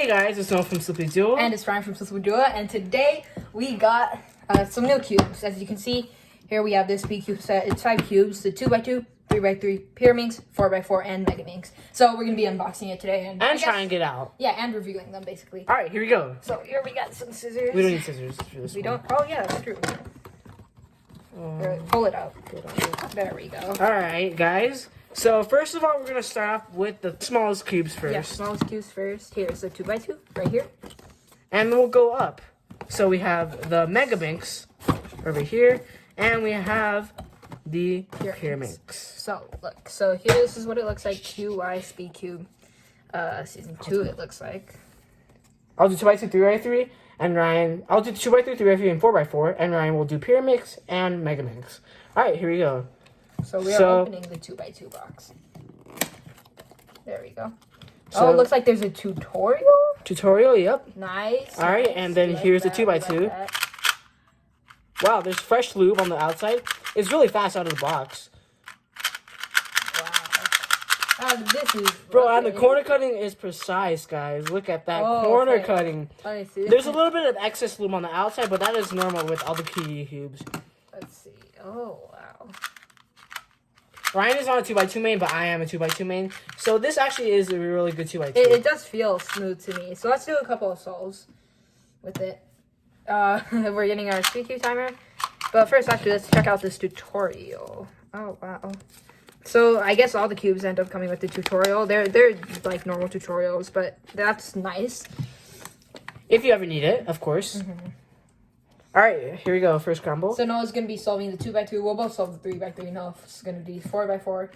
Hey guys, it's Noah from Slippery Duo. And it's Ryan from Slippery Duo. And today we got some new cubes. As you can see, here we have this B cube set. It's 5 cubes, the 2x2, 3x3, Prymanix, 4x4, and Megaminx. So we're going to be unboxing it today. And trying it out. Yeah, and reviewing them basically. Alright, here we go. So here we got some scissors. We don't need scissors for this We one. don't? Oh yeah, that's true. Here, pull it out. There we go. Alright, guys. So first of all, we're going to start off with the smallest cubes first. Yeah, smallest cubes first. Here's the 2x2 right here. And then we'll go up. So we have the Megaminx over here. And we have the Prymanix. So look, so here this is what it looks like. QY Speed Cube Season 2 it looks like. I'll do 2x2, 3x3, and Ryan... I'll do 2x3, 3x3, and 4x4, and Ryan will do Prymanix and Megaminx. Alright, here we go. So we are opening the 2x2 box. There we go. So, oh, it looks like there's a tutorial? Tutorial, yep. Nice. Alright, and then here's the 2x2. Wow, there's fresh lube on the outside. It's really fast out of the box. Wow. This is... Bro, and the corner cutting is precise, guys. Look at that corner cutting. Let me see. There's a little bit of excess lube on the outside, but that is normal with all the cubes. Let's see. Oh, wow. Ryan is on a 2x2 main, but I am a 2x2 main. So this actually is a really good 2x2. It does feel smooth to me. So let's do a couple of solves with it. We're getting our speed cube timer. But first, actually, let's check out this tutorial. Oh, wow. So I guess all the cubes end up coming with the tutorial. They're like normal tutorials, but that's nice. If you ever need it, of course. Alright, here we go. First crumble. So Noah's going to be solving the 2x2. We'll both solve the 3x3. Noah's going to be 4x4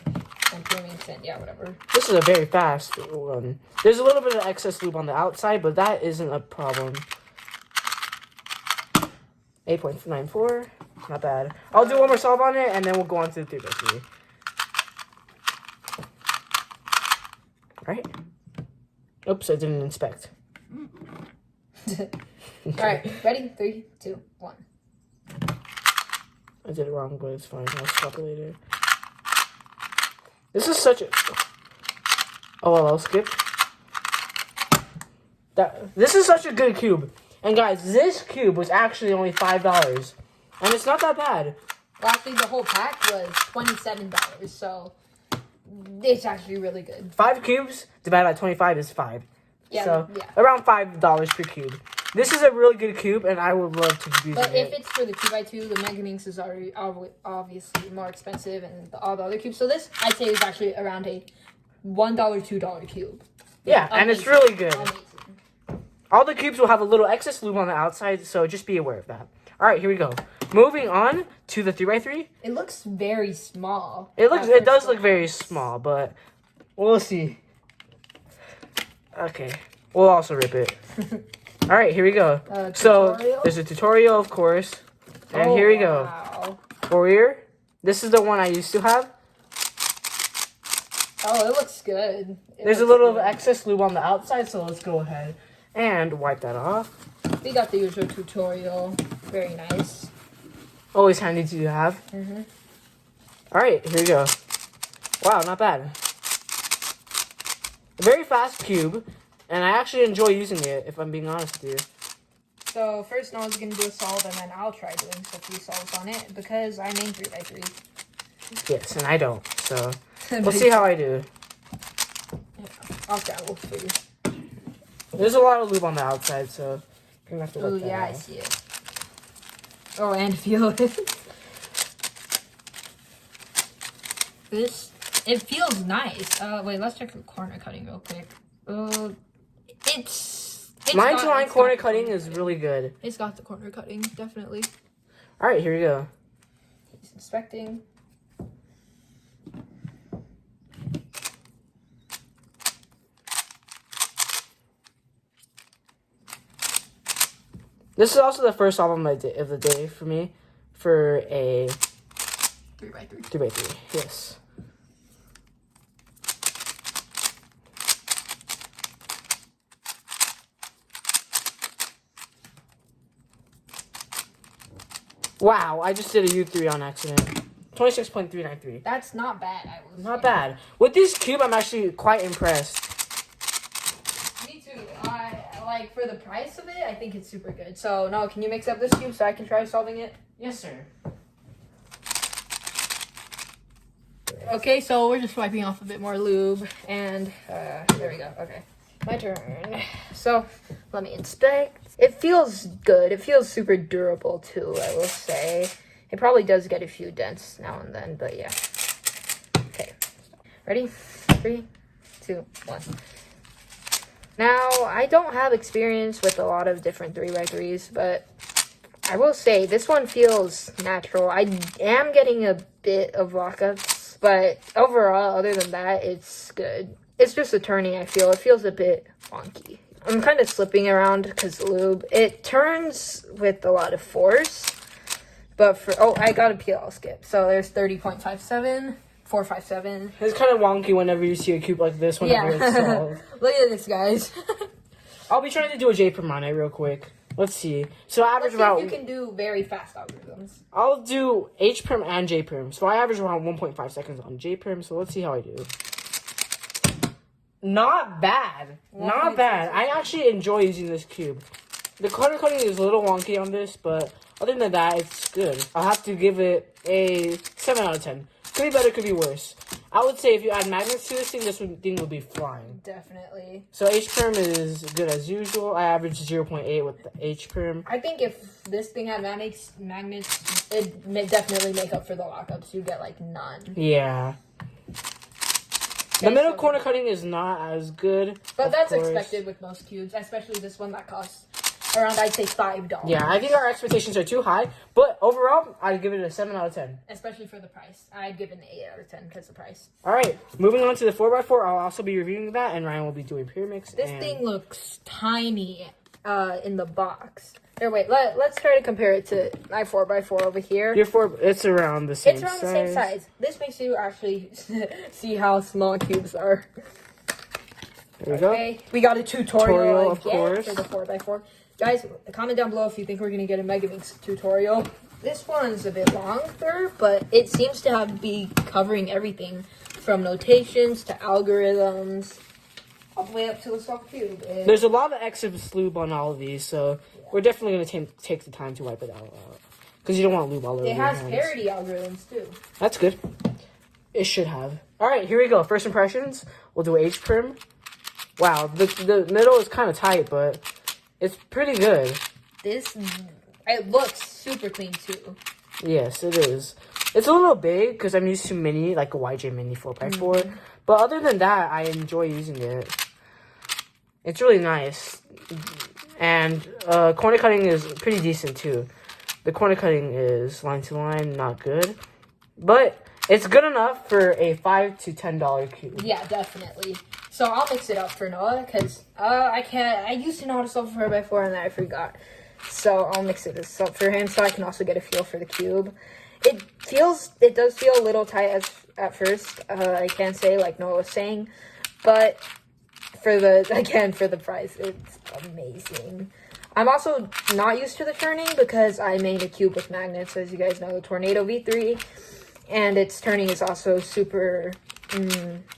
and Prymanix and yeah, whatever. This is a very fast one. There's a little bit of excess lube on the outside, but that isn't a problem. 8.94. Not bad. I'll do one more solve on it, and then we'll go on to the 3x3. Alright. Oops, I didn't inspect. Alright, ready? 3, 2, 1. I did it wrong, but it's fine. I'll stop it later. This is such a... Oh, well, I'll skip. This is such a good cube. And guys, this cube was actually only $5. And it's not that bad. Well, actually, the whole pack was $27, so it's actually really good. 5 cubes divided by 25 is 5. Yeah, so, yeah. around $5 per cube. This is a really good cube, and I would love to use it. But if it's for the 2x2, the Megaminx is already obviously more expensive than all the other cubes. So this, I'd say, is actually around a $1, $2 cube. Yeah, and it's really good. Amazing. All the cubes will have a little excess lube on the outside, so just be aware of that. Alright, here we go. Moving on to the 3x3. It looks very small. It does look very small, but we'll see. Okay. We'll also rip it. Alright, here we go. So, there's a tutorial, of course. And here we go. Wow. Warrior. This is the one I used to have. Oh, it looks good. There's a little excess lube on the outside, so let's go ahead and wipe that off. We got the usual tutorial. Very nice. Always handy to have. Alright, here we go. Wow, not bad. A very fast cube, and I actually enjoy using it, if I'm being honest with you. So, first Noah's going to do a solve, and then I'll try doing some 3 solves on it, because I main 3x3. Yes, and I don't, so we'll see how I do. Yeah, I'll travel for you. There's a lot of lube on the outside, so you're going to have to Oh, work that yeah, out. I see it. Oh, and feel it. It feels nice. Wait, let's check the corner cutting real quick. It's Line-to-line corner cutting is really good. It's got the corner cutting, definitely. Alright, here we go. He's inspecting. This is also the first album of the day for me, for a 3x3. 3x3, yes. Wow, I just did a U3 on accident. 26.393. That's not bad, I will Not say. bad. With this cube, I'm actually quite impressed. Me too. I like for the price of it, I think it's super good. So Noah, can you mix up this cube so I can try solving it? Yes, sir. Okay, so we're just wiping off a bit more lube, and there we go. Okay, my turn. So let me inspect. It feels good. It feels super durable too, I will say. It probably does get a few dents now and then, but yeah. Okay, ready? 3, 2, 1. Now, I don't have experience with a lot of different 3x3s, but I will say this one feels natural. I am getting a bit of lockups, but overall, other than that, it's good. It's just the turning, I feel. It feels a bit wonky. I'm kind of slipping around because lube. It turns with a lot of force, but for... Oh, I got a PL skip. So there's 30.57. 457. It's kind of wonky whenever you see a cube like this whenever it's solved. Look at this, guys. I'll be trying to do a J prim on it real quick. Let's see. So I average Let's see about... if you can do very fast algorithms. I'll do H prim and J prim. So I average around 1.5 seconds on J prim. So let's see how I do. Not bad. Not bad. I actually enjoy using this cube. The corner cutting is a little wonky on this, but other than that, it's good. I'll have to give it a 7 out of 10. Could be better, could be worse. I would say if you add magnets to this thing, thing would be flying. Definitely. So H prim is good as usual. I average 0.8 with the H prim. I think if this thing had magnets, it'd definitely make up for the lockups. You get like none. Yeah. The middle corner cutting is not as good. But that's expected with most cubes, especially this one that costs around, I'd say, $5. Yeah, I think our expectations are too high. But overall, I'd give it a 7 out of 10. Especially for the price. I'd give it an 8 out of 10 because of the price. All right, moving on to the 4x4. I'll also be reviewing that, and Ryan will be doing Prymanix. This thing looks tiny in the box. Here, wait, let's try to compare it to my 4x4 over here. Your 4, it's around the same size. It's around the same size. This makes you actually see how small cubes are. There we go. Okay, we got a tutorial of course. for the 4x4. Guys, comment down below if you think we're going to get a Megaminx tutorial. This one's a bit longer, but it seems to be covering everything from notations to algorithms, all the way up to the soft cube. There's a lot of excess lube on all of these, so we're definitely going to take the time to wipe it out. Because you don't want lube all over your hands. It has parity algorithms, too. That's good. It should have. All right, here we go. First impressions. We'll do H prim. Wow, the middle is kind of tight, but it's pretty good. It looks super clean, too. Yes, it is. It's a little big because I'm used to mini, like a YJ Mini 4x4. But other than that, I enjoy using it. It's really nice. And corner cutting is pretty decent, too. The corner cutting is line to line, not good. But it's good enough for a $5 to $10 cube. Yeah, definitely. So I'll mix it up for Noah because I used to know how to solve 4x4 and then I forgot. So I'll mix this up for him so I can also get a feel for the cube. It does feel a little tight at first. I can't say like Noah was saying, but for the price, it's amazing. I'm also not used to the turning because I made a cube with magnets, as you guys know, the Tornado V3, and its turning is also super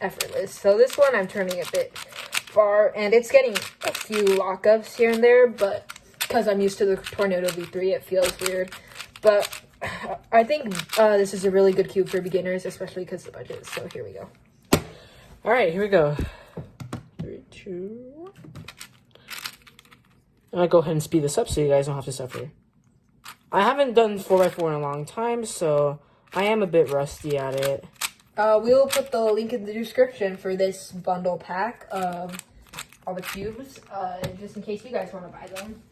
effortless. So this one I'm turning a bit far, and it's getting a few lockups here and there, but because I'm used to the Tornado V3, it feels weird. But I think this is a really good cube for beginners, especially because of the budget. So here we go. All right, here we go. 3, 2. I'll go ahead and speed this up so you guys don't have to suffer. I haven't done 4x4 in a long time, so I am a bit rusty at it. We will put the link in the description for this bundle pack of all the cubes, just in case you guys want to buy them.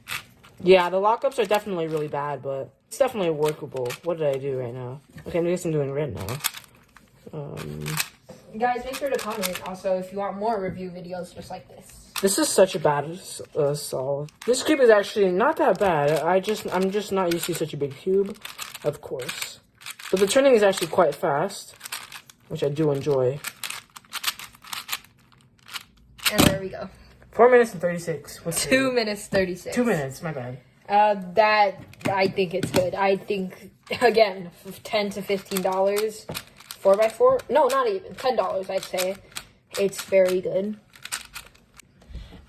Yeah, the lockups are definitely really bad, but it's definitely workable. What did I do right now? Okay, I guess I'm doing red now. Guys, make sure to comment also if you want more review videos just like this. This is such a bad solve. This cube is actually not that bad. I'm just not used to such a big cube, of course. But the turning is actually quite fast, which I do enjoy. And there we go. 4 minutes and 36. 2 minutes 36. 2 minutes, my bad. I think it's good. I think, again, $10 to $15, 4x4. No, not even $10. I'd say it's very good.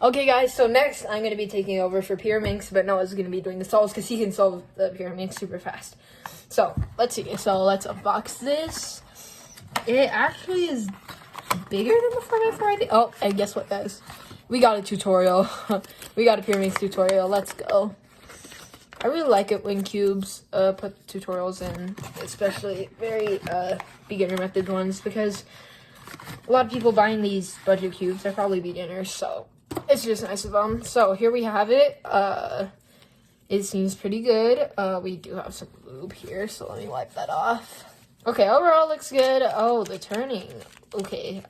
Okay, guys, so next I'm going to be taking over for Prymanix, but Noah's going to be doing the solves because he can solve the Prymanix super fast. So, let's see. So, let's unbox this. It actually is bigger than the 4x4, I think. Oh, and guess what, guys? We got a tutorial. We got a Prymanix tutorial. Let's go. I really like it when cubes put tutorials in, especially very beginner method ones, because a lot of people buying these budget cubes are probably beginners, so it's just nice of them. So here we have it. It seems pretty good. We do have some lube here, so let me wipe that off. Okay, overall looks good. Oh, the turning. Okay,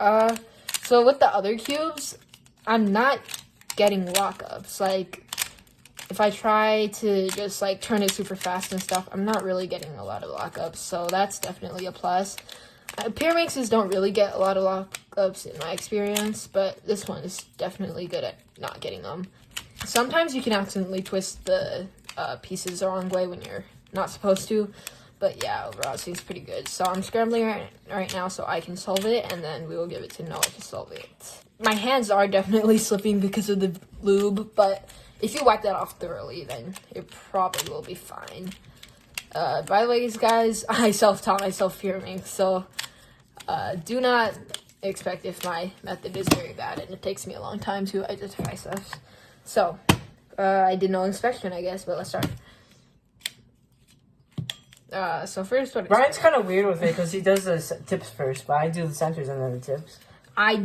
so with the other cubes, I'm not getting lockups. Like, if I try to just, like, turn it super fast and stuff, I'm not really getting a lot of lockups, so that's definitely a plus. Prymanixes don't really get a lot of lockups in my experience, but this one is definitely good at not getting them. Sometimes you can accidentally twist the pieces the wrong way when you're not supposed to, but yeah, overall it seems pretty good. So I'm scrambling right now so I can solve it, and then we will give it to Noah to solve it. My hands are definitely slipping because of the lube, but if you wipe that off thoroughly, then it probably will be fine. By the way, guys, I self-taught myself Prymanix, so do not expect if my method is very bad and it takes me a long time to identify stuff. So, I did no inspection, I guess, but let's start. So first, what Brian's kind of weird with it because he does the tips first, but I do the centers and then the tips. I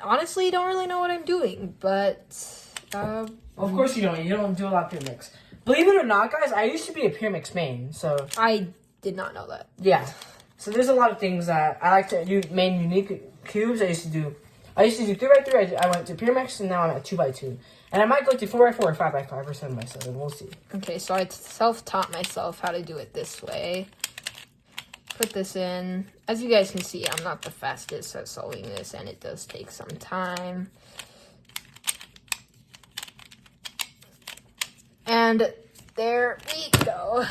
honestly don't really know what I'm doing, but Well, of course you don't. You don't do a lot of Prymanix. Believe it or not, guys, I used to be a Prymanix main, so I did not know that. yeah. So there's a lot of things that I like to do. Main unique cubes. I used to do 3x3. I went to Prymanix, and now I'm at 2x2. And I might go to 4x4 or 5x5 or 7x7. We'll see. Okay, so I self-taught myself how to do it this way. Put this in. As you guys can see, I'm not the fastest at solving this, and it does take some time. And there we go.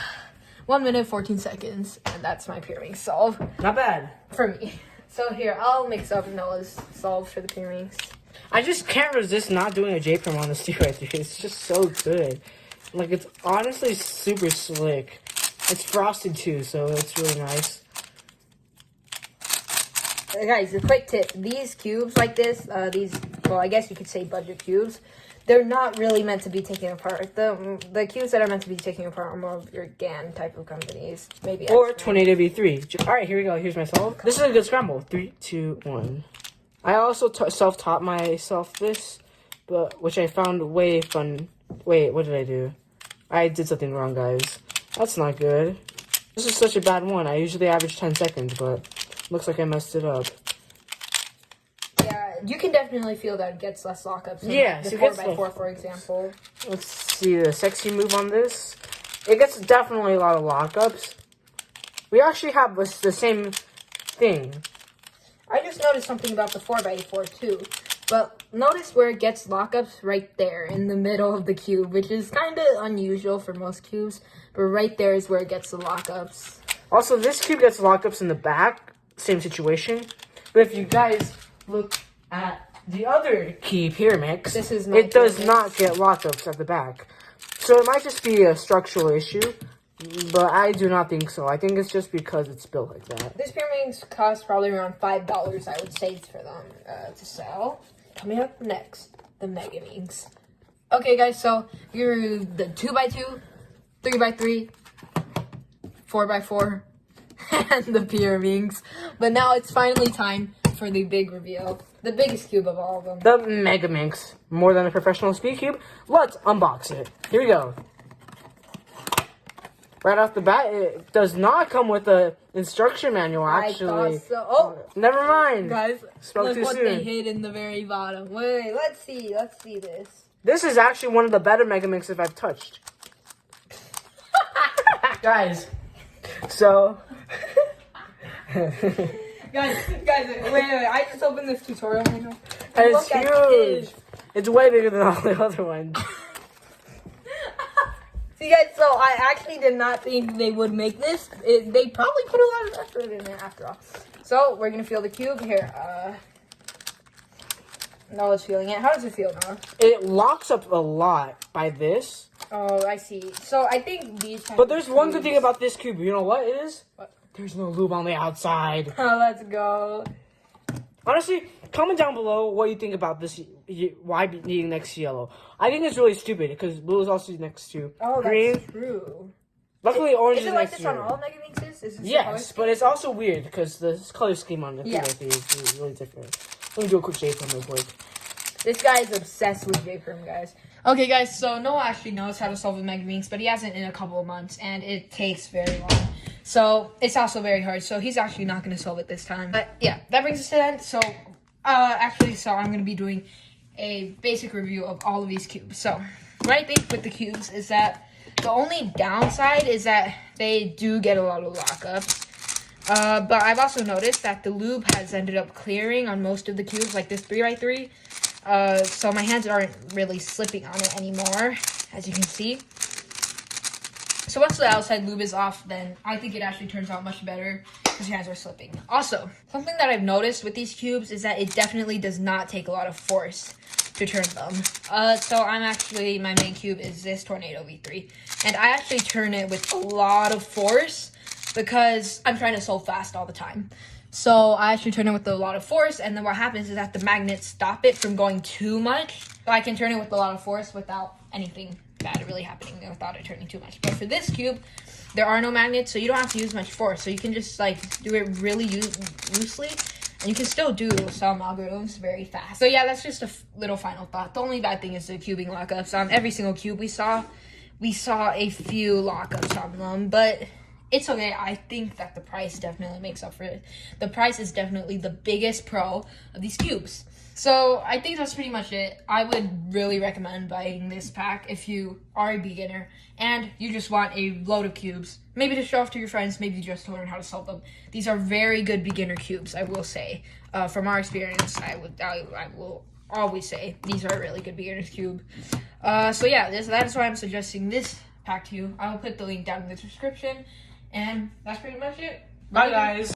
1 minute, 14 seconds, and that's my Prymanix solve. Not bad. For me. So here, I'll mix up Noah's solve for the Prymanix. I just can't resist not doing a J-Prim on this 2x3. It's just so good. Like, it's honestly super slick. It's frosted too, so it's really nice. Guys, a quick tip. These cubes like this, well, I guess you could say budget cubes, they're not really meant to be taken apart. The cubes that are meant to be taken apart are more of your GAN type of companies. Maybe or 28W3. All right, here we go. Here's my solve. This is a good scramble. 3, 2, 1. I also self-taught myself this, but which I found way fun. Wait, what did I do? I did something wrong, guys. That's not good. This is such a bad one. I usually average 10 seconds, but looks like I messed it up. Yeah, you can definitely feel that it gets less lockups. Yeah, the so 4x4, for example. Let's see the sexy move on this. It gets definitely a lot of lockups. We actually have the same thing. I just noticed something about the 4x4 too. But notice where it gets lockups right there in the middle of the cube, which is kind of unusual for most cubes. But right there is where it gets the lockups. Also, this cube gets lockups in the back. Same situation. But if you guys look at the other key, Prymanix, it does not get lockups at the back. So it might just be a structural issue. But I do not think so. I think it's just because it's built like that. This Prymanix costs probably around $5, I would say, for them to sell. Coming up next, the Megaminx. Okay, guys, so you're the 2x2, 3x3, 4x4, and the Prymanix. But now it's finally time for the big reveal. The biggest cube of all of them. The Megaminx. More than a professional speed cube. Let's unbox it. Here we go. Right off the bat, it does not come with a instruction manual, actually. I thought so. Oh! Never mind. Guys, Spoke look too what soon. they hid in the very bottom. Wait, let's see this. This is actually one of the better Megaminxes I've touched. Guys, so... guys, wait, I just opened this tutorial manual. And it's huge. It's way bigger than all the other ones. See, guys, so I actually did not think they would make this. They probably put a lot of effort in it after all. So, we're going to feel the cube here. Noah's feeling it. How does it feel, Noah? It locks up a lot by this. Oh, I see. So I think these. But there's one good thing about this cube. You know what it is? What? There's no lube on the outside. Oh, let's go. Honestly, comment down below what you think about this. Why being next to yellow? I think it's really stupid because blue is also next to green. That's true. Luckily, orange is it like next this to on red. all Megaminxes? Is this the color Yes, scheme? but it's also weird because the color scheme on the Yeah. is really different. Let me do a quick shade from real quick. This guy is obsessed with J-Prim, guys. Okay, guys, so Noah actually knows how to solve a Megaminx, but he hasn't in a couple of months, and it takes very long. So, it's also very hard, so he's actually not going to solve it this time. But, yeah, that brings us to the end. So, I'm going to be doing a basic review of all of these cubes. So, what I think with the cubes is that the only downside is that they do get a lot of lockups. But I've also noticed that the lube has ended up clearing on most of the cubes, like this 3x3. So my hands aren't really slipping on it anymore, as you can see. So once the outside lube is off, then I think it actually turns out much better because your hands are slipping. Also, something that I've noticed with these cubes is that it definitely does not take a lot of force to turn them. So my main cube is this Tornado V3. And I actually turn it with a lot of force because I'm trying to solve fast all the time. So I actually turn it with a lot of force, and then what happens is that the magnets stop it from going too much. So I can turn it with a lot of force without anything bad really happening there, without it turning too much. But for this cube, there are no magnets, so you don't have to use much force. So you can just like do it really loosely, and you can still do some algorithms very fast. So yeah, that's just a little final thought. The only bad thing is the cubing lockups. On every single cube we saw a few lockups on them, but it's okay. I think that the price definitely makes up for it. The price is definitely the biggest pro of these cubes. So I think that's pretty much it. I would really recommend buying this pack if you are a beginner and you just want a load of cubes. Maybe to show off to your friends, maybe just to learn how to solve them. These are very good beginner cubes, I will say. From our experience, I will always say these are a really good beginner's cube. So yeah, that is why I'm suggesting this pack to you. I will put the link down in the description. And that's pretty much it. Bye, guys.